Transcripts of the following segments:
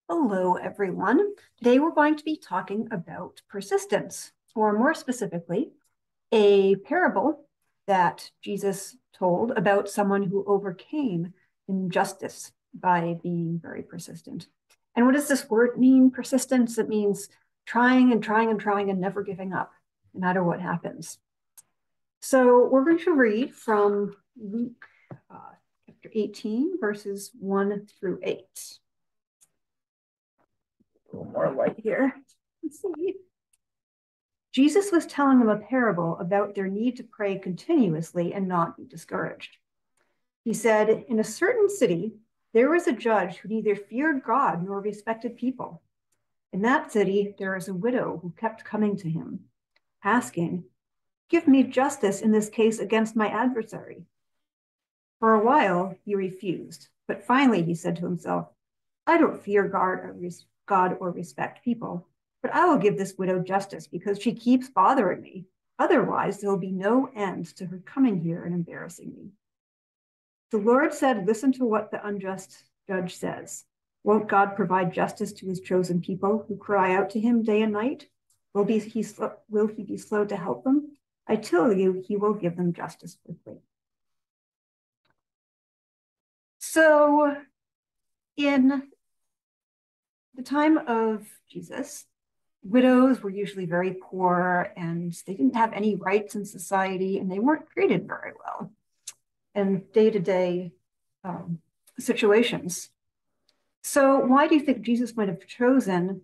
Hello, everyone. Today we're going to be talking about persistence, or more specifically, a parable that Jesus told about someone who overcame injustice by being very persistent. And what does this word mean, persistence? It means trying and trying and trying and never giving up, no matter what happens. So we're going to read from Luke chapter 18, verses 1 through 8. A little more light here. Let's see. Jesus was telling them a parable about their need to pray continuously and not be discouraged. He said, in a certain city, there was a judge who neither feared God nor respected people. In that city, there was a widow who kept coming to him, asking, give me justice in this case against my adversary. For a while, he refused, but finally he said to himself, I don't fear God or respect people, but I will give this widow justice because she keeps bothering me. Otherwise, there will be no end to her coming here and embarrassing me. The Lord said, listen to what the unjust judge says. Won't God provide justice to his chosen people who cry out to him day and night? Will he be slow to help them? I tell you, he will give them justice quickly. So in the time of Jesus, widows were usually very poor and they didn't have any rights in society and they weren't treated very well in day-to-day situations. So why do you think Jesus might have chosen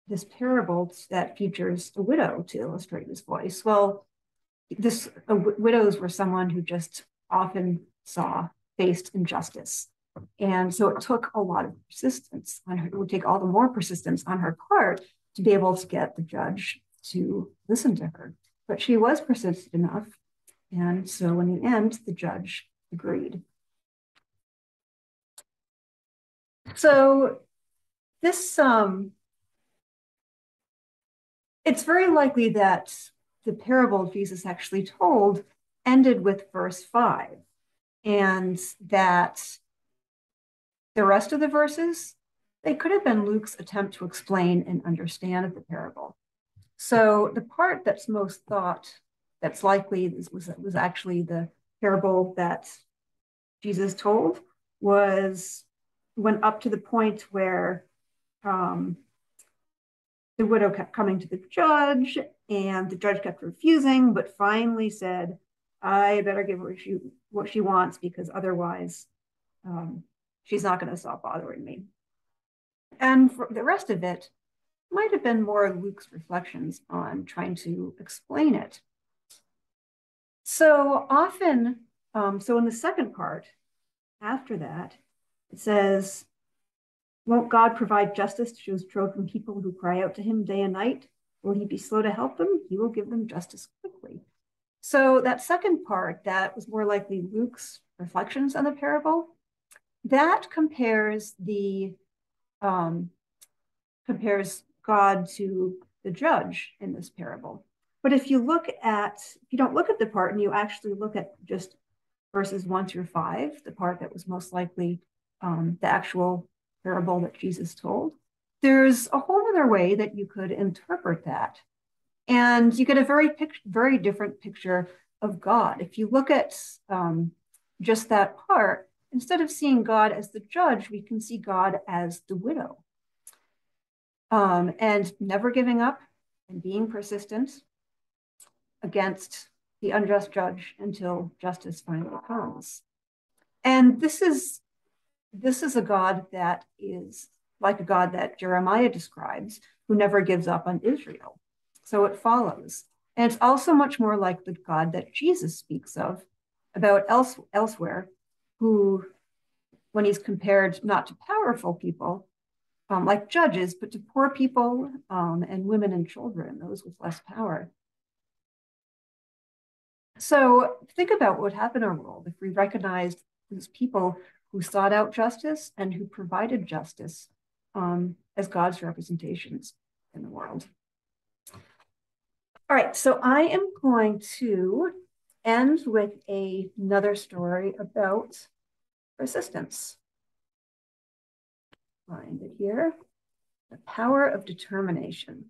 this parable that features a widow to illustrate his voice? Well, widows were someone who just often faced injustice. And so it took a lot of persistence on her. It would take all the more persistence on her part to be able to get the judge to listen to her. But she was persistent enough. And so in the end, the judge agreed. So this, it's very likely that the parable Jesus actually told ended with verse 5, and that the rest of the verses, they could have been Luke's attempt to explain and understand the parable. So the part that's most thought that's likely was actually the parable that Jesus told went up to the point where the widow kept coming to the judge and the judge kept refusing, but finally said, I better give her what she wants because otherwise she's not going to stop bothering me. And for the rest of it might have been more Luke's reflections on trying to explain it. So often, so in the second part, after that, it says, won't God provide justice to his chosen people who cry out to him day and night? Will he be slow to help them? He will give them justice quickly. So that second part, that was more likely Luke's reflections on the parable. That compares God to the judge in this parable. But if you don't look at the part and you actually look at just verses 1 through 5, the part that was most likely the actual parable that Jesus told, there's a whole other way that you could interpret that. And you get a very different picture of God. If you look at just that part, instead of seeing God as the judge, we can see God as the widow. And never giving up and being persistent against the unjust judge until justice finally comes. And this is a God that is like a God that Jeremiah describes, who never gives up on Israel. So it follows. And it's also much more like the God that Jesus speaks of about elsewhere, who, when he's compared not to powerful people, like judges, but to poor people and women and children, those with less power. So think about what would happen in our world if we recognized these people who sought out justice and who provided justice as God's representations in the world. All right, so I am going to end with another story about persistence. Find it here. The power of determination.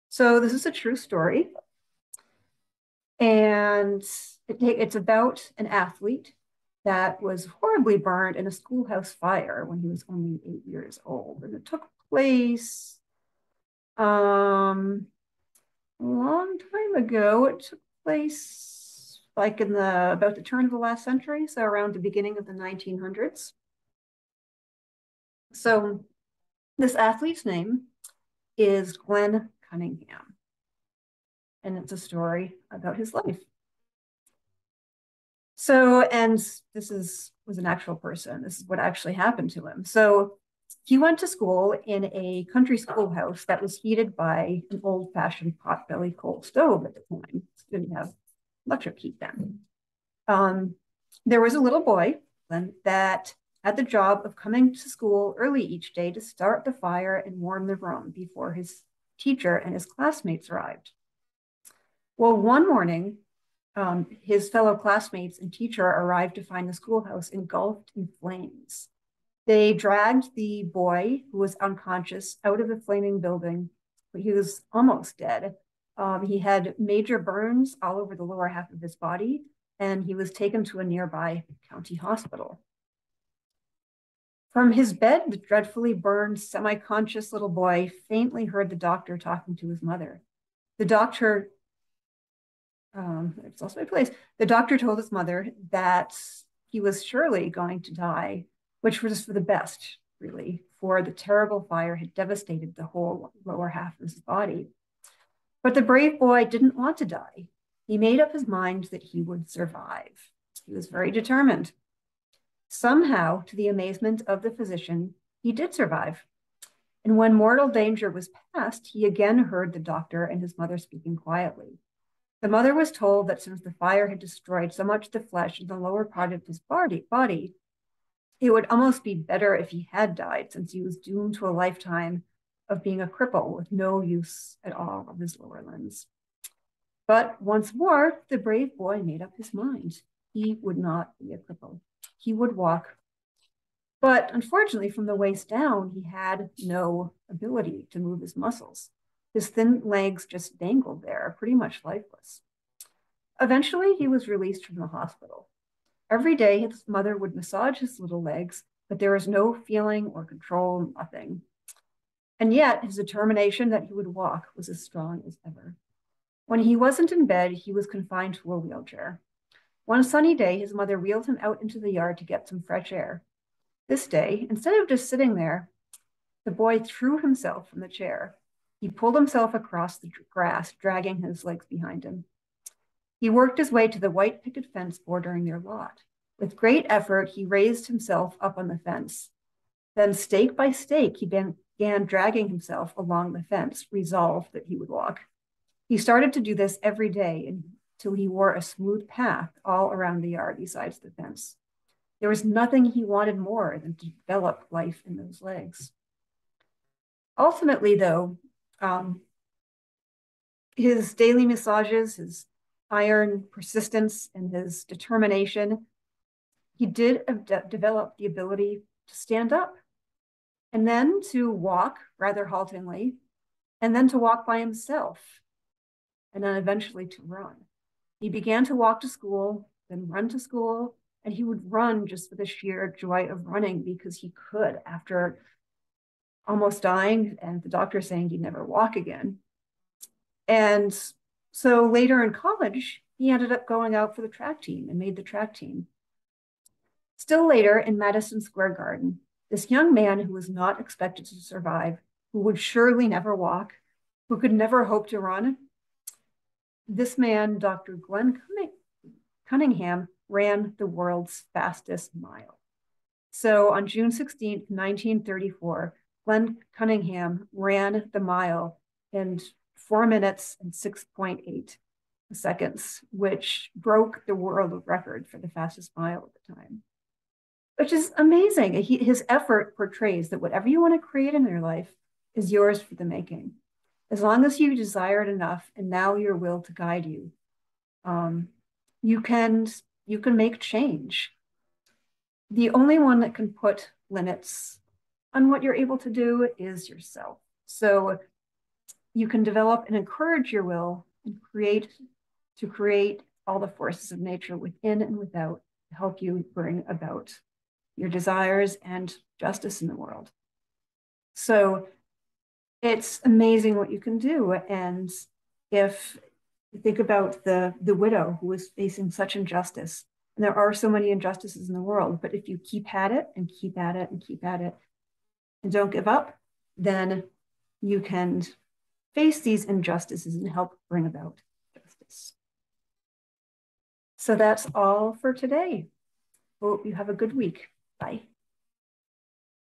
So this is a true story. And it's about an athlete that was horribly burned in a schoolhouse fire when he was only 8 years old. And it took place a long time ago. It took place like in about the turn of the last century, so around the beginning of the 1900s. So this athlete's name is Glenn Cunningham, and it's a story about his life. So, and this was an actual person. This is what actually happened to him. So he went to school in a country schoolhouse that was heated by an old-fashioned pot-bellied coal stove at the time. It didn't have electric heat then. There was a little boy that had the job of coming to school early each day to start the fire and warm the room before his teacher and his classmates arrived. Well, one morning, his fellow classmates and teacher arrived to find the schoolhouse engulfed in flames. They dragged the boy, who was unconscious, out of the flaming building, but he was almost dead. He had major burns all over the lower half of his body, and he was taken to a nearby county hospital. From his bed, the dreadfully burned, semi-conscious little boy faintly heard the doctor talking to his mother. The doctor it's also my place. The doctor told his mother that he was surely going to die, which was for the best, really, for the terrible fire had devastated the whole lower half of his body. But the brave boy didn't want to die. He made up his mind that he would survive. He was very determined. Somehow, to the amazement of the physician, he did survive. And when mortal danger was past, he again heard the doctor and his mother speaking quietly. The mother was told that since the fire had destroyed so much of the flesh in the lower part of his body, it would almost be better if he had died, since he was doomed to a lifetime of being a cripple with no use at all of his lower limbs. But once more, the brave boy made up his mind. He would not be a cripple. He would walk. But unfortunately, from the waist down, he had no ability to move his muscles. His thin legs just dangled there, pretty much lifeless. Eventually, he was released from the hospital. Every day, his mother would massage his little legs, but there was no feeling or control, nothing. And yet, his determination that he would walk was as strong as ever. When he wasn't in bed, he was confined to a wheelchair. One sunny day, his mother wheeled him out into the yard to get some fresh air. This day, instead of just sitting there, the boy threw himself from the chair. He pulled himself across the grass, dragging his legs behind him. He worked his way to the white picket fence bordering their lot. With great effort, he raised himself up on the fence. Then, stake by stake, he began dragging himself along the fence, resolved that he would walk. He started to do this every day until he wore a smooth path all around the yard besides the fence. There was nothing he wanted more than to develop life in those legs. Ultimately, though, his daily massages, his iron persistence, and his determination, he did develop the ability to stand up and then to walk rather haltingly, and then to walk by himself, and then eventually to run. He began to walk to school, then run to school, and he would run just for the sheer joy of running because he could after almost dying and the doctor saying he'd never walk again. And so later in college, he ended up going out for the track team and made the track team. Still later in Madison Square Garden, this young man who was not expected to survive, who would surely never walk, who could never hope to run, this man, Dr. Glenn Cunningham, ran the world's fastest mile. So on June 16th, 1934, Glenn Cunningham ran the mile in 4 minutes and 6.8 seconds, which broke the world record for the fastest mile at the time, which is amazing. His effort portrays that whatever you want to create in your life is yours for the making. As long as you desire it enough and now your will to guide you, you can make change. The only one that can put limits on what you're able to do is yourself. So you can develop and encourage your will and create all the forces of nature within and without to help you bring about your desires and justice in the world. So it's amazing what you can do. And if you think about the widow who was facing such injustice, and there are so many injustices in the world, but if you keep at it and keep at it and keep at it and don't give up, then you can face these injustices and help bring about justice. So that's all for today. Hope you have a good week. Bye.